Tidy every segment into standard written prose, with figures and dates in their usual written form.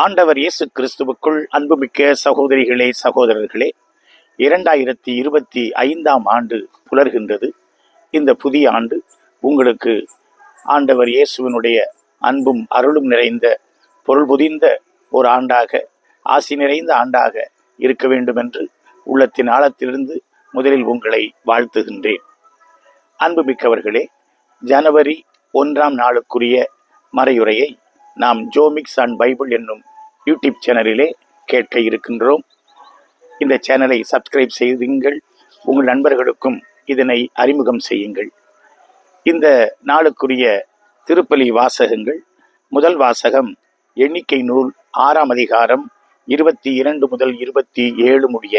ஆண்டவர் இயேசு கிறிஸ்துவுக்குள் அன்புமிக்க சகோதரிகளே, சகோதரர்களே, 2025 ஆண்டு புலர்கின்றது. இந்த புதிய ஆண்டு உங்களுக்கு ஆண்டவர் இயேசுவினுடைய அன்பும் அருளும் நிறைந்த, பொருள் புதிந்த ஒரு ஆண்டாக, ஆசி நிறைந்த ஆண்டாக இருக்க வேண்டும் என்று உள்ளத்தின் ஆழத்திலிருந்து முதலில் உங்களை வாழ்த்துகின்றேன். அன்புமிக்கவர்களே, ஜனவரி 1ஆம் நாளுக்குரிய மறையுரையை நாம் ஜோமிக்ஸ் அண்ட் பைபிள் என்னும் யூடியூப் சேனலிலே கேட்க இருக்கின்றோம். இந்த சேனலை சப்ஸ்கிரைப் செய்யுங்கள், உங்கள் நண்பர்களுக்கும் இதனை அறிமுகம் செய்யுங்கள். இந்த நாளுக்குரிய திருப்பலி வாசகங்கள்: முதல் வாசகம் எண்ணிக்கை நூல் 6ஆம் அதிகாரம் 22 முதல் 27 முடிய.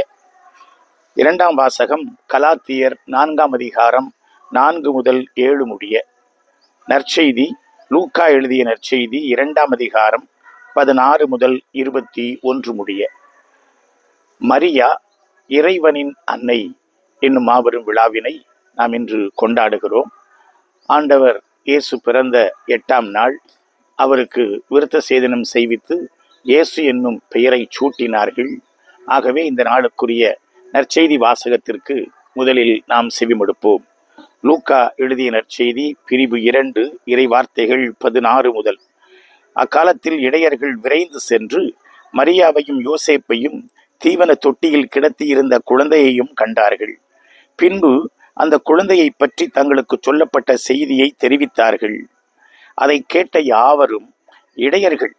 இரண்டாம் வாசகம் கலாத்தியர் 4ஆம் அதிகாரம் 4 முதல் 7 முடிய. நற்செய்தி லூக்கா எழுதிய நற்செய்தி 2ஆம் அதிகாரம் 16 முதல் 21 முடிய. மரியா இறைவனின் அன்னை என்னும் மாபெரும் விழாவினை நாம் இன்று கொண்டாடுகிறோம். ஆண்டவர் இயேசு பிறந்த 8ஆம் நாள் அவருக்கு விருத்த சேதனம் செய்வித்து இயேசு என்னும் பெயரை சூட்டினார்கள். ஆகவே இந்த நாளுக்குரிய நற்செய்தி வாசகத்திற்கு முதலில் நாம் செவிமடுப்போம். லூக்கா எழுதிய நற்செய்தி பிரிவு 2 இறை வார்த்தைகள் 16 முதல். அக்காலத்தில் இடையர்கள் விரைந்து சென்று மரியாவையும் யோசேப்பையும் தீவன தொட்டியில் கிடத்தியிருந்த குழந்தையையும் கண்டார்கள். பின்பு அந்த குழந்தையை பற்றி தங்களுக்கு சொல்லப்பட்ட செய்தியை தெரிவித்தார்கள். அதை கேட்ட யாவரும் இடையர்கள்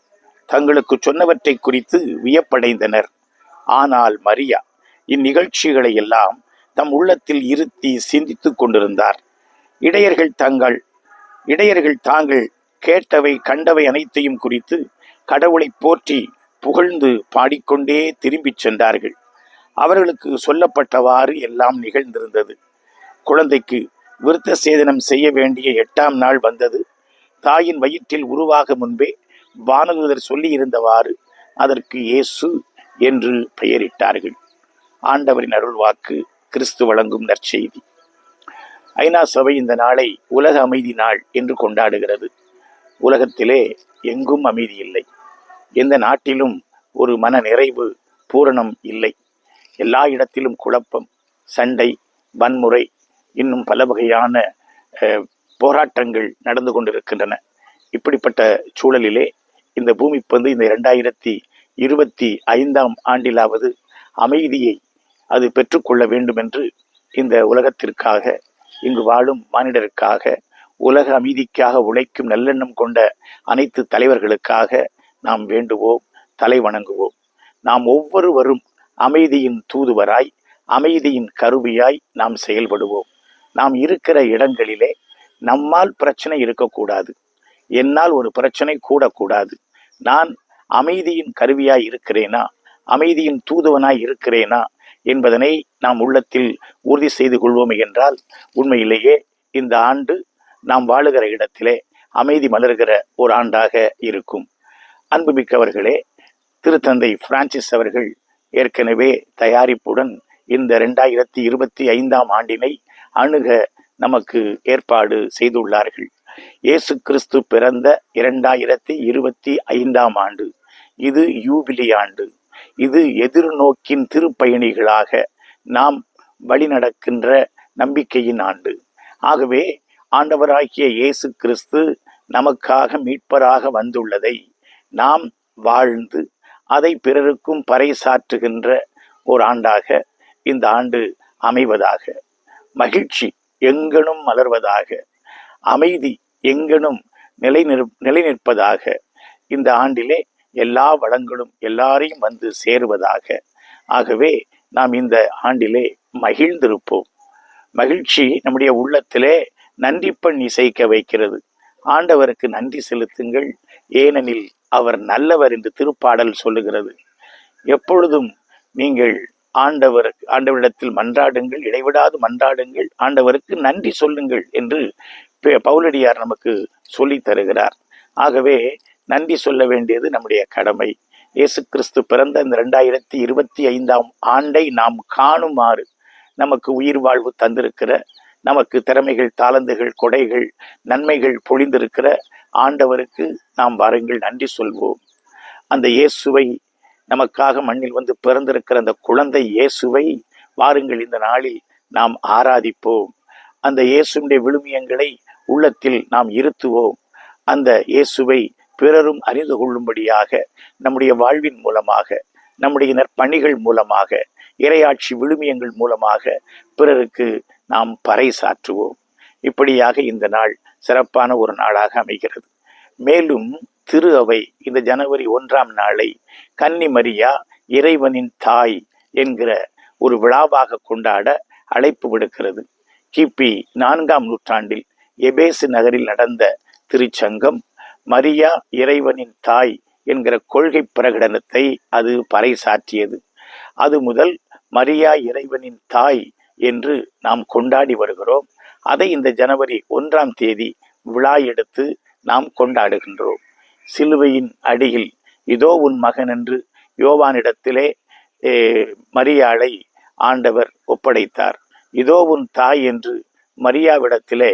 தங்களுக்கு சொன்னவற்றை குறித்து வியப்படைந்தனர். ஆனால் மரியா இந்நிகழ்ச்சிகளை எல்லாம் தம் உள்ளத்தில் இருத்தி சிந்தித்துக் கொண்டிருந்தார். இடையர்கள் தாங்கள் கேட்டவை கண்டவை அனைத்தையும் குறித்து கடவுளை போற்றி புகழ்ந்து பாடிக்கொண்டே திரும்பிச் சென்றார்கள். அவர்களுக்கு சொல்லப்பட்டவாறு எல்லாம் நிகழ்ந்திருந்தது. குழந்தைக்கு விருத்த சேதனம் செய்ய வேண்டிய 8ஆம் நாள் வந்தது. தாயின் வயிற்றில் உருவாக முன்பே வானதூதர் சொல்லி இருந்தவாறு அதற்கு இயேசு என்று பெயரிட்டார்கள். ஆண்டவரின் அருள்வாக்கு. கிறிஸ்து வழங்கும் நற்செய்தி. ஐநா சபை இந்த நாளை உலக அமைதி நாள் என்று கொண்டாடுகிறது. உலகத்திலே எங்கும் அமைதி இல்லை. எந்த நாட்டிலும் ஒரு மன நிறைவு, பூரணம் இல்லை. எல்லா இடத்திலும் குழப்பம், சண்டை, வன்முறை, இன்னும் பல வகையான போராட்டங்கள் நடந்து கொண்டிருக்கின்றன. இப்படிப்பட்ட சூழலிலே இந்த பூமிப்பந்து இந்த 2025ஆம் ஆண்டிலாவது அமைதியை அது பெற்றுக்கொள்ள வேண்டும் என்று இந்த உலகத்திற்காக, இங்கு வாழும் மானிடருக்காக, உலக அமைதிக்காக உழைக்கும் நல்லெண்ணம் கொண்ட அனைத்து தலைவர்களுக்காக நாம் வேண்டுவோம், தலை வணங்குவோம். நாம் ஒவ்வொருவரும் அமைதியின் தூதுவராய், அமைதியின் கருவியாய் நாம் செயல்படுவோம். நாம் இருக்கிற இடங்களிலே நம்மால் பிரச்சனை இருக்கக்கூடாது, என்னால் ஒரு பிரச்சனை கூடக்கூடாது. நான் அமைதியின் கருவியாய் இருக்கிறேனா, அமைதியின் தூதுவனாய் இருக்கிறேனா என்பதனை நாம் உள்ளத்தில் உறுதி செய்து கொள்வோமே என்றால் உண்மையிலேயே இந்த ஆண்டு நாம் வாழுகிற இடத்திலே அமைதி மலர்கிற ஒரு ஆண்டாக இருக்கும். அன்புமிக்கவர்களே, திருத்தந்தை பிரான்சிஸ் அவர்கள் ஏற்கனவே தயாரிப்புடன் இந்த 2025ஆம் ஆண்டினை அணுக நமக்கு ஏற்பாடு செய்துள்ளார்கள். இயேசு கிறிஸ்து பிறந்த 2025ஆம் ஆண்டு இது யூபிலி ஆண்டு. இது எதிர்நோக்கின் திருப்பயணிகளாக நாம் வழிநடக்கின்ற நம்பிக்கையின் ஆண்டு. ஆகவே ஆண்டவராகிய இயேசு கிறிஸ்து நமக்காக மீட்பராக வந்துள்ளதை நாம் வாழ்ந்து அதை பிறருக்கும் பறைசாற்றுகின்ற ஒரு ஆண்டாக இந்த ஆண்டு அமைவதாக. மகிழ்ச்சி எங்கனும் மலர்வதாக, அமைதி எங்கனும் நிலை நிற்பதாக. இந்த ஆண்டிலே எல்லா வளங்களும் எல்லாரையும் வந்து சேருவதாக. ஆகவே நாம் இந்த ஆண்டிலே மகிழ்ந்திருப்போம். மகிழ்ச்சி நம்முடைய உள்ளத்திலே நன்றிப்பண் இசைக்க வைக்கிறது. ஆண்டவருக்கு நன்றி செலுத்துங்கள், ஏனெனில் அவர் நல்லவர் என்று திருப்பாடல் சொல்லுகிறது. எப்பொழுதும் நீங்கள் ஆண்டவரிடத்தில் மன்றாடுங்கள், இடைவிடாது மன்றாடுங்கள், ஆண்டவருக்கு நன்றி சொல்லுங்கள் என்று பவுலடியார் நமக்கு சொல்லி தருகிறார். ஆகவே நன்றி சொல்ல வேண்டியது நம்முடைய கடமை. இயேசு கிறிஸ்து பிறந்த இந்த 2025ஆம் ஆண்டை நாம் காணுமாறு நமக்கு உயிர் வாழ்வு தந்திருக்கிற, நமக்கு திறமைகள், தாளந்துகள், கொடைகள், நன்மைகள் பொழிந்திருக்கிற ஆண்டவருக்கு நாம் வாருங்கள் நன்றி சொல்வோம். அந்த இயேசுவை, நமக்காக மண்ணில் வந்து பிறந்திருக்கிற அந்த குழந்தை இயேசுவை வாருங்கள் இந்த நாளில் நாம் ஆராதிப்போம். அந்த இயேசுடைய விழுமியங்களை உள்ளத்தில் நாம் இருத்துவோம். அந்த இயேசுவை பிறரும் அறிந்து கொள்ளும்படியாக நம்முடைய வாழ்வின் மூலமாக, நம்முடைய நற்பணிகள் மூலமாக, இறையாட்சி விழுமியங்கள் மூலமாக பிறருக்கு நாம் பறைசாற்றுவோம். இப்படியாக இந்த நாள் சிறப்பான ஒரு நாளாக அமைகிறது. மேலும் திரு அவை இந்த ஜனவரி 1ஆம் நாளை கன்னி மரியா இறைவனின் தாய் என்கிற ஒரு விழாவாக கொண்டாட அழைப்பு விடுக்கிறது. கிபி 4ஆம் நூற்றாண்டில் எபேசு நகரில் நடந்த திருச்சங்கம் மரியா இறைவனின் தாய் என்கிற கொள்கை பிரகடனத்தை அது பறைசாற்றியது. அது முதல் மரியா இறைவனின் தாய் என்று நாம் கொண்டாடி வருகிறோம். அதை இந்த ஜனவரி 1ஆம் தேதி விழா எடுத்து நாம் கொண்டாடுகின்றோம். சிலுவையின் அடியில் இதோ உன் மகன் என்று யோவானிடத்திலே மரியாளை ஆண்டவர் ஒப்படைத்தார். இதோ உன் தாய் என்று மரியாவிடத்திலே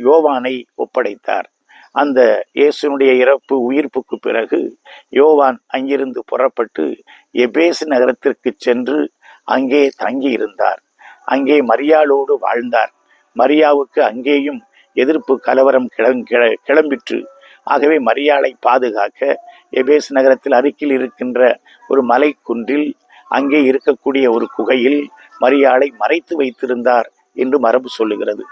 யோவானை ஒப்படைத்தார். அந்த இயேசுனுடைய இறப்பு உயிர்ப்புக்கு பிறகு யோவான் அங்கிருந்து புறப்பட்டு எபேசு நகரத்திற்கு சென்று அங்கே தங்கி இருந்தார். அங்கே மரியாளோடு வாழ்ந்தார். மரியாவுக்கு அங்கேயும் எதிர்ப்பு கலவரம் கிளம்பிற்று. ஆகவே மரியாளை பாதுகாக்க எபேசு நகரத்தில் அருகில் இருக்கின்ற ஒரு மலை குன்றில் அங்கே இருக்கக்கூடிய ஒரு குகையில் மரியாளை மறைத்து வைத்திருந்தார் என்று மரபு சொல்லுகிறது.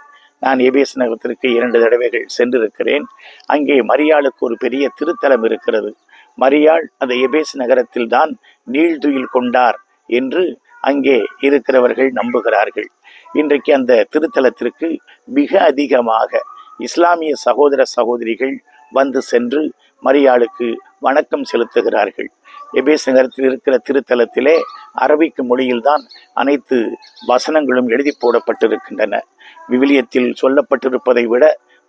நான் எபேசு நகரத்திற்கு 2 தடவைகள் சென்றிருக்கிறேன். அங்கே மரியாளுக்கு ஒரு பெரிய திருத்தலம் இருக்கிறது. மரியாள் அந்த எபேசு நகரத்தில் தான் நீழ்துயில் கொண்டார் என்று அங்கே இருக்கிறவர்கள் நம்புகிறார்கள். இன்றைக்கு அந்த திருத்தலத்திற்கு மிக அதிகமாக இஸ்லாமிய சகோதர சகோதரிகள் வந்து சென்று மரியாளுக்கு வணக்கம் செலுத்துகிறார்கள். எபேசு நகரத்தில் இருக்கிற திருத்தலத்திலே அரபிக்கு மொழியில்தான் அனைத்து வசனங்களும் எழுதி போடப்பட்டிருக்கின்றன. விவிலியத்தில் சொல்லப்பட்டிருப்பதை விட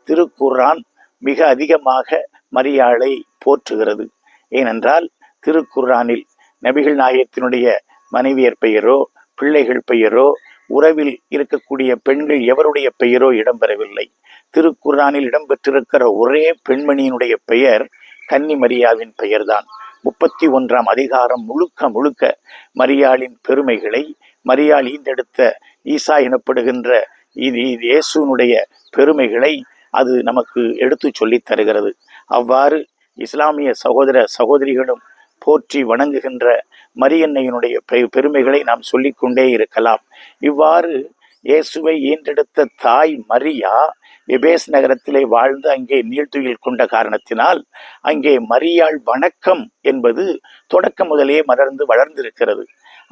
திருக்குர்ஆன் மிக அதிகமாக மரியாளை போற்றுகிறது. ஏனென்றால் திருக்குர்ஆனில் நபிகள் நாயகத்தினுடைய மனைவியர் பெயரோ, பிள்ளைகள் பெயரோ, உறவில் இருக்கக்கூடிய பெண்கள் எவருடைய பெயரோ இடம்பெறவில்லை. திருக்குர்ஆனில் இடம்பெற்றிருக்கிற ஒரே பெண்மணியினுடைய பெயர் கன்னி மரியாவின் பெயர்தான். 31ஆம் அதிகாரம் முழுக்க முழுக்க மரியாளின் பெருமைகளை, மரியாள் ஈந்தெடுத்த ஈசா எனப்படுகின்ற இயேசுனுடைய பெருமைகளை அது நமக்கு எடுத்து சொல்லி தருகிறது. அவ்வாறு இஸ்லாமிய சகோதர சகோதரிகளும் போற்றி வணங்குகின்ற மரியன்னையினுடைய பெருமைகளை நாம் சொல்லிக்கொண்டே இருக்கலாம். இவ்வாறு இயேசுவை ஈன்றெடுத்த தாய் மரியா எபேஸ் நகரத்திலே வாழ்ந்து அங்கே நீழ்துயில் கொண்ட காரணத்தினால் அங்கே மரியாள் வணக்கம் என்பது தொடக்கம் முதலே மலர்ந்து வளர்ந்திருக்கிறது.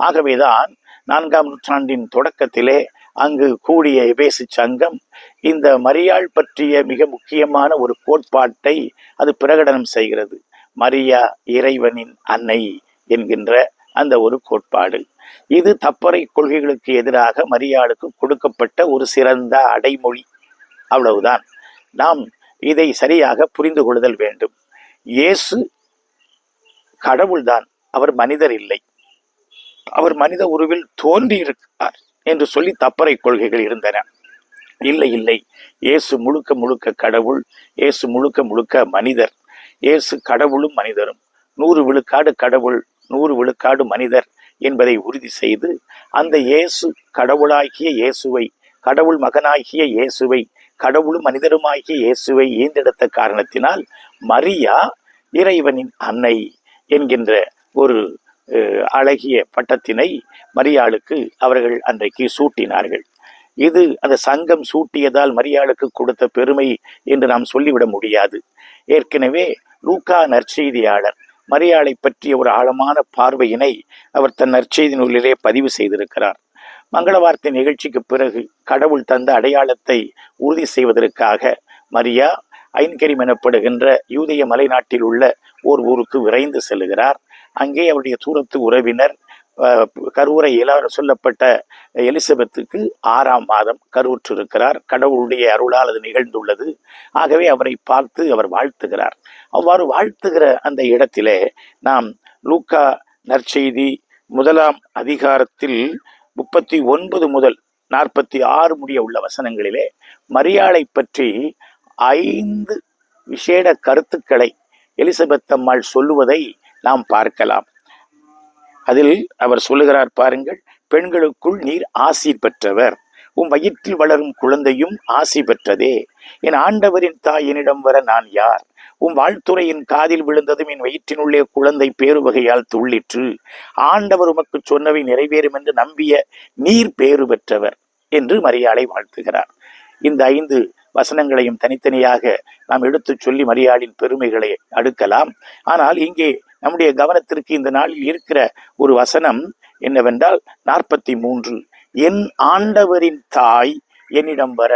ஆகவேதான் 4ஆம் நூற்றாண்டின் தொடக்கத்திலே அங்கு கூடிய எபேசு சங்கம் இந்த மரியாள் பற்றிய மிக முக்கியமான ஒரு கோட்பாட்டை அது பிரகடனம் செய்கிறது. மரியா இறைவனின் அன்னை என்கின்ற அந்த ஒரு கோட்பாடு. இது தப்பறை கொள்கைகளுக்கு எதிராக மரியாளுக்கு கொடுக்கப்பட்ட ஒரு சிறந்த அடைமொழி. அவ்வளவுதான். நாம் இதை சரியாக புரிந்து கொள்ளுதல் வேண்டும். இயேசு கடவுள்தான், அவர் மனிதர் இல்லை. அவர் மனித உருவில் தோன்றியிருக்கிறார் என்று சொல்லி தப்பறை கொள்கைகள் இருந்தன. இல்லை இல்லை, இயேசு முழுக்க முழுக்க கடவுள், இயேசு முழுக்க முழுக்க மனிதர். இயேசு கடவுளும் மனிதரும், 100 விழுக்காடு கடவுள் 100 விழுக்காடு மனிதர் என்பதை உறுதி செய்து அந்த இயேசு கடவுளாகிய இயேசுவை, கடவுள் மகனாகிய இயேசுவை, கடவுளும் மனிதருமாகிய இயேசுவை ஈந்தெடுத்த காரணத்தினால் மரியா இறைவனின் அன்னை என்கின்ற ஒரு அழகிய பட்டத்தினை மரியாளுக்கு அவர்கள் அன்றைக்கு சூட்டினார்கள். இது அந்த சங்கம் சூட்டியதால் மரியாளுக்கு கொடுத்த பெருமை என்று நாம் சொல்லிவிட முடியாது. ஏற்கனவே லூக்கா நற்செய்தியாளர் மரியாளை பற்றிய ஒரு ஆழமான பார்வையினை அவர் தன் நற்செய்தி நூலிலே பதிவு செய்திருக்கிறார். மங்கள வார்த்தை நிகழ்ச்சிக்கு பிறகு கடவுள் தந்த அடையாளத்தை உறுதி செய்வதற்காக மரியா ஐன்கரிம் எனப்படுகின்ற யூதேய மலைநாட்டில் உள்ள ஓர் ஊருக்கு விரைந்து செல்லுகிறார். அங்கே அவருடைய தூரத்து உறவினர் கருவுரை சொல்லப்பட்ட எலிசபெத்துக்கு 6ஆம் மாதம் கருவுற்றிருக்கிறார். கடவுளுடைய அருளால் அது நிகழ்ந்துள்ளது. ஆகவே அவரை பார்த்து அவர் வாழ்த்துகிறார். அவ்வாறு வாழ்த்துகிற அந்த இடத்திலே நாம் லூக்கா நற்செய்தி 1ஆம் அதிகாரத்தில் 39 முதல் 46 முடிய உள்ள வசனங்களிலே மரியாளை பற்றி 5 விசேட கருத்துக்களை எலிசபெத் அம்மாள் சொல்லுவதை நாம் பார்க்கலாம். அதில் அவர் சொல்லுகிறார் பாருங்கள், பெண்களுக்குள் நீர் ஆசி பெற்றவர், உன் வயிற்றில் வளரும் குழந்தையும் ஆசி பெற்றதே. என் ஆண்டவரின் தாய் என்னிடம் வர நான் யார்? உன் வாழ்த்துறையின் காதில் விழுந்ததும் என் வயிற்றினுள்ளே குழந்தை பேருவகையால் துள்ளிற்று. ஆண்டவர் உமக்கு சொன்னவை நிறைவேறும் என்று நம்பிய நீர் பேறு பெற்றவர் என்று மரியாளை வாழ்த்துகிறார். இந்த 5 வசனங்களையும் தனித்தனியாக நாம் எடுத்து சொல்லி மரியாளின் பெருமைகளை அடுக்கலாம். ஆனால் இங்கே நம்முடைய கவனத்திற்கு இந்த நாளில் இருக்கிற ஒரு வசனம் என்னவென்றால் 43. என் ஆண்டவரின் தாய் என்னிடம் வர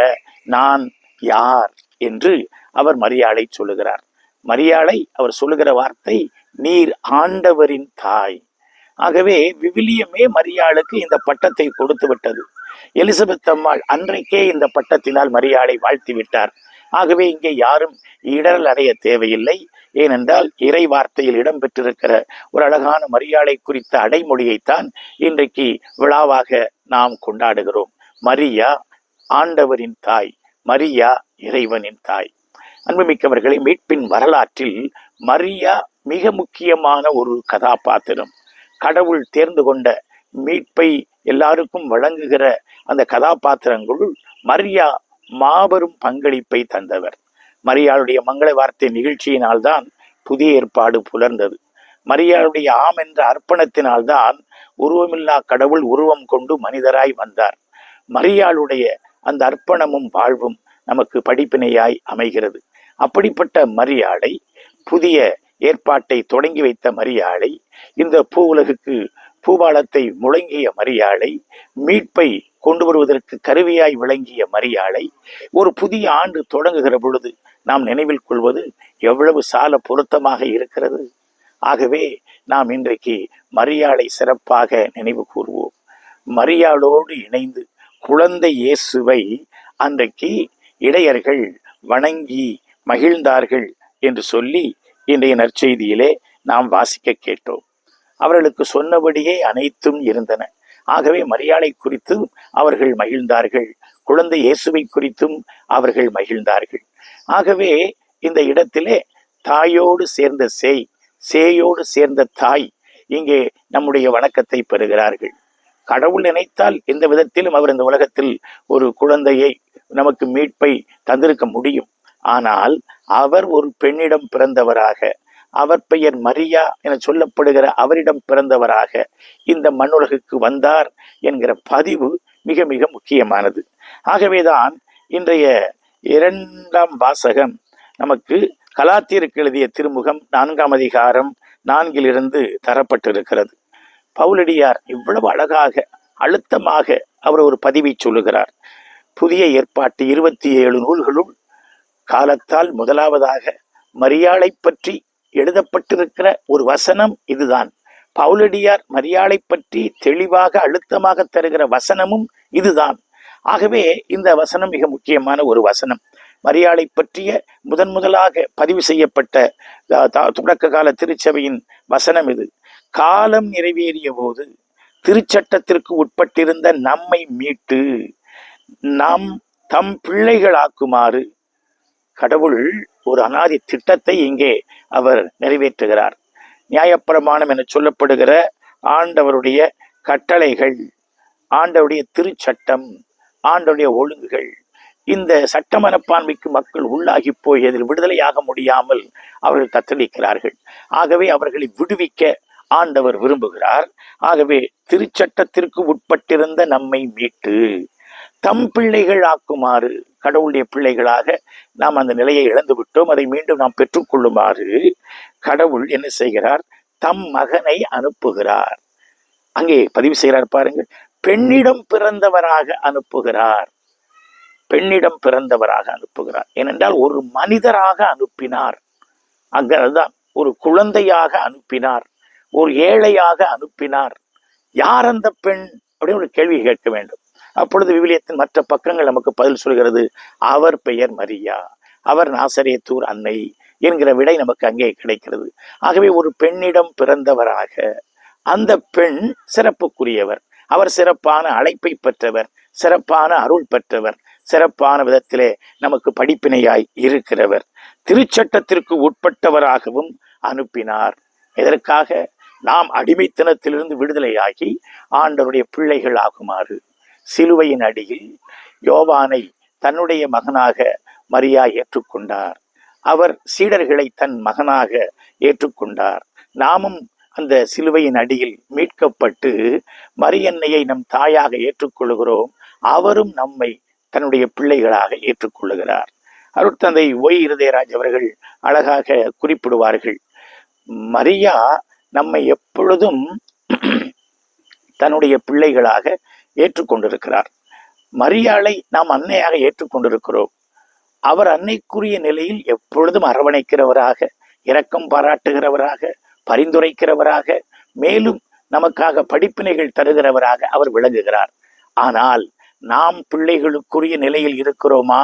நான் யார் என்று அவர் மரியாளை சொல்லுகிறார். மரியாளை அவர் சொல்லுகிற வார்த்தை, நீர் ஆண்டவரின் தாய். ஆகவே விவிலியமே மரியாளுக்கு இந்த பட்டத்தை கொடுத்து விட்டது. எலிசபெத் அம்மாள் அன்றைக்கே இந்த பட்டத்தினால் மரியாளை வாழ்த்தி விட்டார். ஆகவே இங்கே யாரும் இடரல் அடைய தேவையில்லை. ஏனென்றால் இறை வார்த்தையில் இடம்பெற்றிருக்கிற ஒரு அழகான மரியாளை குறித்த அடைமொழியைத்தான் இன்றைக்கு விழாவாக நாம் கொண்டாடுகிறோம். மரியா ஆண்டவரின் தாய், மரியா இறைவனின் தாய். அன்புமிக்கவர்களை, மீட்பின் வரலாற்றில் மரியா மிக முக்கியமான ஒரு கதாபாத்திரம். கடவுள் தேர்ந்து கொண்ட மீட்பை எல்லாருக்கும் வழங்குகிற அந்த கதாபாத்திரங்களுள் மரியா மாபெரும் பங்களிப்பை தந்தவர். மரியாளுடைய மங்கள வார்த்தை நிகழ்ச்சியினால்தான் புதிய ஏற்பாடு புலர்ந்தது. மரியாளுடைய ஆம் என்ற அர்ப்பணத்தினால்தான் உருவமில்லா கடவுள் உருவம் கொண்டு மனிதராய் வந்தார். மரியாளுடைய அந்த அர்ப்பணமும் வாழ்வும் நமக்கு படிப்பினையாய் அமைகிறது. அப்படிப்பட்ட மரியாளை, புதிய ஏற்பாட்டை தொடங்கி வைத்த மரியாளை, இந்த பூ உலகுக்கு பூபாலத்தை முழங்கிய மரியாளை, மீட்பை கொண்டு வருவதற்கு கருவியாய் விளங்கிய மரியாளை ஒரு புதிய ஆண்டு தொடங்குகிற பொழுது நாம் நினைவில் கொள்வது எவ்வளவு சால பொருத்தமாக இருக்கிறது. ஆகவே நாம் இன்றைக்கு மரியாளை சிறப்பாக நினைவு கூறுவோம். மரியாளோடு இணைந்து குழந்தை இயேசுவை அன்றைக்கு இடையர்கள் வணங்கி மகிழ்ந்தார்கள் என்று சொல்லி இன்றைய நற்செய்தியிலே நாம் வாசிக்க கேட்டோம். அவர்களுக்கு சொன்னபடியே அனைத்தும் இருந்தன. ஆகவே மரியாளை குறித்தும் அவர்கள் மகிழ்ந்தார்கள், குழந்தை இயேசுவை குறித்தும் அவர்கள் மகிழ்ந்தார்கள். ஆகவே இந்த இடத்திலே தாயோடு சேர்ந்த சேய், சேயோடு சேர்ந்த தாய் இங்கே நம்முடைய வணக்கத்தை பெறுகிறார்கள். கடவுள் நினைத்தால் எந்த விதத்திலும் அவர் இந்த உலகத்தில் ஒரு குழந்தையை, நமக்கு மீட்பை தந்திருக்க முடியும். ஆனால் அவர் ஒரு பெண்ணிடம் பிறந்தவராக, அவர் பெயர் மரியா என சொல்லப்படுகிற அவரிடம் பிறந்தவராக இந்த மண்ணுலகுக்கு வந்தார் என்கிற பதிவு மிக மிக முக்கியமானது. ஆகவேதான் இன்றைய 2ஆம் வாசகம் நமக்கு கலாத்தியருக்கு எழுதிய திருமுகம் 4ஆம் அதிகாரம் 4 தரப்பட்டிருக்கிறது. பவுலடியார் இவ்வளவு அழகாக அழுத்தமாக அவர் ஒரு பதிவை சொல்லுகிறார். புதிய ஏற்பாட்டு 27 நூல்களுள் காலத்தால் முதலாவதாக மரியாளை பற்றி எழுதப்பட்டிருக்கிற ஒரு வசனம் இதுதான். பவுலடியார் மரியாளை பற்றி தெளிவாக அழுத்தமாக தருகிற வசனமும் இதுதான். ஆகவே இந்த வசனம் மிக முக்கியமான ஒரு வசனம். மரியாளை பற்றிய முதலாக பதிவு செய்யப்பட்ட தொடக்க கால திருச்சபையின் வசனம் இது. காலம் நிறைவேறிய போது திருச்சட்டத்திற்கு உட்பட்டிருந்த நம்மை மீட்டு நாம் தம் பிள்ளைகளாக்குமாறு கடவுள் ஒரு அநாதி திட்டத்தை இங்கே அவர் நிறைவேற்றுகிறார். நியாயப்பிரமாணம் என சொல்லப்படுகிற ஆண்டவருடைய கட்டளைகள், ஆண்டவருடைய திருச்சட்டம், ஆண்டவருடைய ஒழுங்குகள், இந்த சட்ட மனப்பான்மைக்கு மக்கள் உள்ளாகி போய் அதில் விடுதலையாக முடியாமல் அவர்கள் தத்தளிக்கிறார்கள். ஆகவே அவர்களை விடுவிக்க ஆண்டவர் விரும்புகிறார். ஆகவே திருச்சட்டத்திற்கு உட்பட்டிருந்த நம்மை மீட்டு தம் பிள்ளைகள் ஆக்குமாறு, கடவுளுடைய பிள்ளைகளாக நாம் அந்த நிலையை இழந்து விட்டோம், அதை மீண்டும் நாம் பெற்றுக்கொள்ளுமாறு கடவுள் என்ன செய்கிறார்? தம் மகனை அனுப்புகிறார். அங்கே பதிவு செய்கிறார் பாருங்கள், பெண்ணிடம் பிறந்தவராக அனுப்புகிறார். பெண்ணிடம் பிறந்தவராக அனுப்புகிறார். ஏனென்றால் ஒரு மனிதராக அனுப்பினார். அங்கதான் ஒரு குழந்தையாக அனுப்பினார், ஒரு ஏழையாக அனுப்பினார். யார் அந்த பெண் அப்படின்னு ஒரு கேள்வி கேட்க வேண்டும். அப்பொழுது விவிலியத்தின் மற்ற பக்கங்கள் நமக்கு பதில் சொல்கிறது. அவர் பெயர் மரியா, அவர் நாசரேத்தூர் அன்னை என்கிற விடை நமக்கு அங்கே கிடைக்கிறது. ஆகவே ஒரு பெண்ணிடம் பிறந்தவராக, அந்த பெண் சிறப்புக்குரியவர், அவர் சிறப்பான அழைப்பை பெற்றவர், சிறப்பான அருள் பெற்றவர், சிறப்பான விதத்திலே நமக்கு படிப்பினையாய் இருக்கிறவர். திருச்சட்டத்திற்கு உட்பட்டவராகவும் அனுப்பினார் இதற்காக நாம் அடிமைத்தனத்திலிருந்து விடுதலையாகி ஆண்டவருடைய பிள்ளைகள் ஆகுமாறு சிலுவையின் அடியில் யோவானை தன்னுடைய மகனாக மரியா ஏற்றுக்கொண்டார். அவர் சீடர்களை தன் மகனாக ஏற்றுக்கொண்டார். நாமும் அந்த சிலுவையின் அடியில் மீட்கப்பட்டு மரியன்னையை நம் தாயாக ஏற்றுக்கொள்கிறோம். அவரும் நம்மை தன்னுடைய பிள்ளைகளாக ஏற்றுக்கொள்ளுகிறார். அருட்தந்தை ஒய் இருதயராஜ் அவர்கள் அழகாக குறிப்பிடுவார்கள், மரியா நம்மை எப்பொழுதும் தன்னுடைய பிள்ளைகளாக ஏற்றுக்கொண்டிருக்கிறார். மரியாளை நாம் அன்னையாக ஏற்றுக்கொண்டிருக்கிறோம். அவர் அன்னைக்குரிய நிலையில் எப்பொழுதும் அரவணைக்கிறவராக, இரக்கம் பாராட்டுகிறவராக, பரிந்துரைக்கிறவராக, மேலும் நமக்காக படிப்பினைகள் தருகிறவராக அவர் விளங்குகிறார். ஆனால் நாம் பிள்ளைகளுக்குரிய நிலையில் இருக்கிறோமா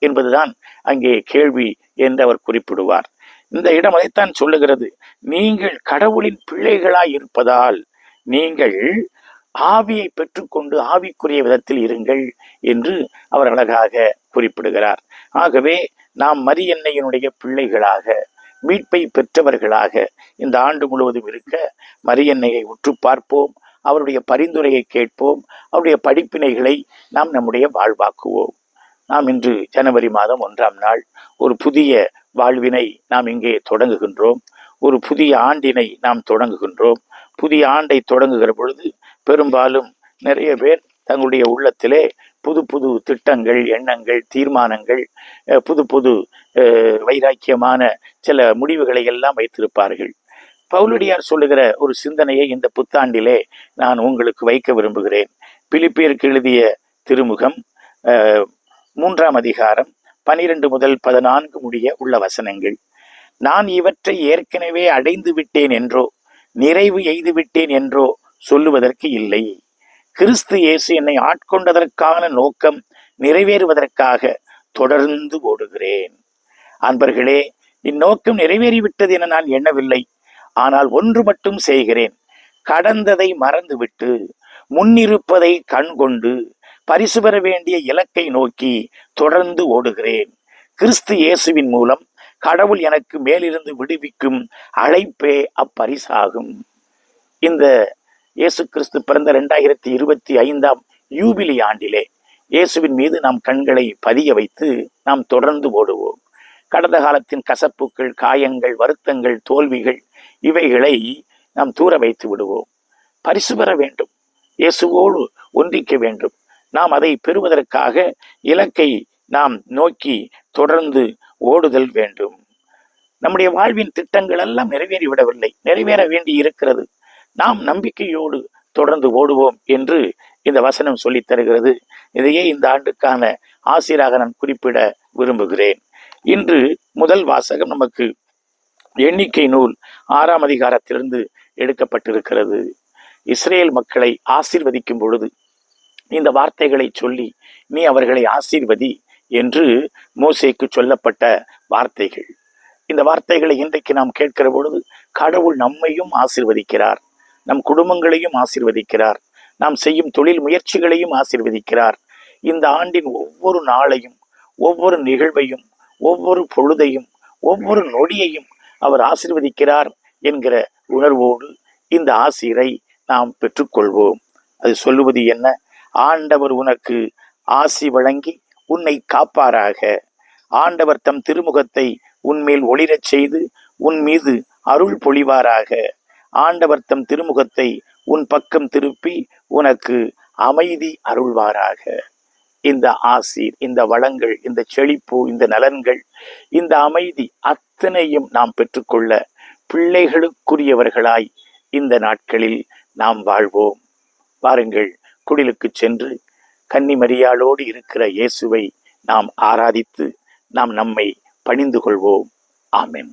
என்பதுதான் அங்கே கேள்வி என்று அவர் குறிப்பிடுவார். இந்த இடம் அதைத்தான் சொல்லுகிறது. நீங்கள் கடவுளின் பிள்ளைகளாய் இருப்பதால் நீங்கள் ஆவியை பெற்றுக்கொண்டு ஆவிக்குரிய விதத்தில் இருங்கள் என்று அவர் அழகாக குறிப்பிடுகிறார். ஆகவே நாம் மரியன்னையினுடைய பிள்ளைகளாக, மீட்பை பெற்றவர்களாக இந்த ஆண்டு முழுவதும் இருக்க மரியன்னையை உற்று பார்ப்போம், அவருடைய பரிந்துரையை கேட்போம், அவருடைய படிப்பினைகளை நாம் நம்முடைய வாழ்வாக்குவோம். நாம் இன்று ஜனவரி மாதம் 1ஆம் நாள் ஒரு புதிய வாழ்வினை நாம் இங்கே தொடங்குகின்றோம். ஒரு புதிய ஆண்டினை நாம் தொடங்குகின்றோம். புதிய ஆண்டை தொடங்குகிற பொழுது பெரும்பாலும் நிறைய பேர் தங்களுடைய உள்ளத்திலே புது புது திட்டங்கள், எண்ணங்கள், தீர்மானங்கள், புது புது வைராக்கியமான சில முடிவுகளை எல்லாம் வைத்திருப்பார்கள். பவுலடியார் சொல்லுகிற ஒரு சிந்தனையை இந்த புத்தாண்டிலே நான் உங்களுக்கு வைக்க விரும்புகிறேன். பிலிப்பியருக்கு எழுதிய திருமுகம் 3ஆம் அதிகாரம் 12 முதல் 14 முடிய உள்ள வசனங்கள். நான் இவற்றை ஏற்கனவே அடைந்து விட்டேன் என்றோ நிறைவு எய்து விட்டேன் என்றோ சொல்லுவதற்கு இல்லை. கிறிஸ்து இயேசு என்னை ஆட்கொண்டதற்கான நோக்கம் நிறைவேறுவதற்காக தொடர்ந்து ஓடுகிறேன். அன்பர்களே, இந்நோக்கம் நிறைவேறிவிட்டது என நான் எண்ணவில்லை. ஆனால் ஒன்று மட்டும் செய்கிறேன், கடந்ததை மறந்துவிட்டு முன்னிருப்பதை கண்கொண்டு பரிசு பெற வேண்டிய இலக்கை நோக்கி தொடர்ந்து ஓடுகிறேன். கிறிஸ்து இயேசுவின் மூலம் கடவுள் எனக்கு மேலிருந்து விடுவிக்கும் அழைப்பே அப்பரிசாகும். இந்த இயேசு கிறிஸ்து பிறந்த 2025ஆம் யூபிலி ஆண்டிலே இயேசுவின் மீது நாம் கண்களை பதிய வைத்து நாம் தொடர்ந்து ஓடுவோம். கடந்த காலத்தின் கசப்புக்கள், காயங்கள், வருத்தங்கள், தோல்விகள் இவைகளை நாம் தூர வைத்து விடுவோம். பரிசு பெற வேண்டும், இயேசுவோடு ஒன்றிக்க வேண்டும். நாம் அதை பெறுவதற்காக இலக்கை நாம் நோக்கி தொடர்ந்து ஓடுதல் வேண்டும். நம்முடைய வாழ்வின் திட்டங்கள் எல்லாம் நிறைவேறிவிடவில்லை, நிறைவேற வேண்டி இருக்கிறது. நாம் நம்பிக்கையோடு தொடர்ந்து ஓடுவோம் என்று இந்த வசனம் சொல்லித் தருகிறது. இதையே இந்த ஆண்டுக்கான ஆசிராக நான் குறிப்பிட விரும்புகிறேன். இன்று முதல் வாசகம் நமக்கு எண்ணிக்கை நூல் 6ஆம் அதிகாரத்திலிருந்து எடுக்கப்பட்டிருக்கிறது. இஸ்ரேல் மக்களை ஆசீர்வதிக்கும் பொழுது இந்த வார்த்தைகளை சொல்லி, நீ அவர்களை ஆசீர்வதி என்று மோசேக்கு சொல்லப்பட்ட வார்த்தைகள். இந்த வார்த்தைகளை இன்றைக்கு நாம் கேட்கிற பொழுது கடவுள் நம்மையும் ஆசீர்வதிக்கிறார், நம் குடும்பங்களையும் ஆசீர்வதிக்கிறார், நாம் செய்யும் தொழில் முயற்சிகளையும் ஆசீர்வதிக்கிறார். இந்த ஆண்டின் ஒவ்வொரு நாளையும், ஒவ்வொரு நிகழ்வையும், ஒவ்வொரு பொழுதையும், ஒவ்வொரு நொடியையும் அவர் ஆசீர்வதிக்கிறார் என்கிற உணர்வோடு இந்த ஆசீரை நாம் பெற்றுக்கொள்வோம். அது சொல்லுவது என்ன? ஆண்டவர் உனக்கு ஆசி வழங்கி உன்னை காப்பாராக. ஆண்டவர் தம் திருமுகத்தை உன்மேல் ஒளிரச் செய்து உன் மீது அருள் பொழிவாராக. ஆண்டவர் தம் திருமுகத்தை உன் பக்கம் திருப்பி உனக்கு அமைதி அருள்வாராக. இந்த ஆசீர், இந்த வளங்கள், இந்த செழிப்பு, இந்த நலன்கள், இந்த அமைதி அத்தனையும் நாம் பெற்றுக்கொள்ள பிள்ளைகளுக்குரியவர்களாய் இந்த நாட்களில் நாம் வாழ்வோம். வாருங்கள், குடிலுக்கு சென்று கன்னி மரியாளோடு இருக்கிற இயேசுவை நாம் ஆராதித்து நாம் நம்மை பணிந்து கொள்வோம். ஆமென்.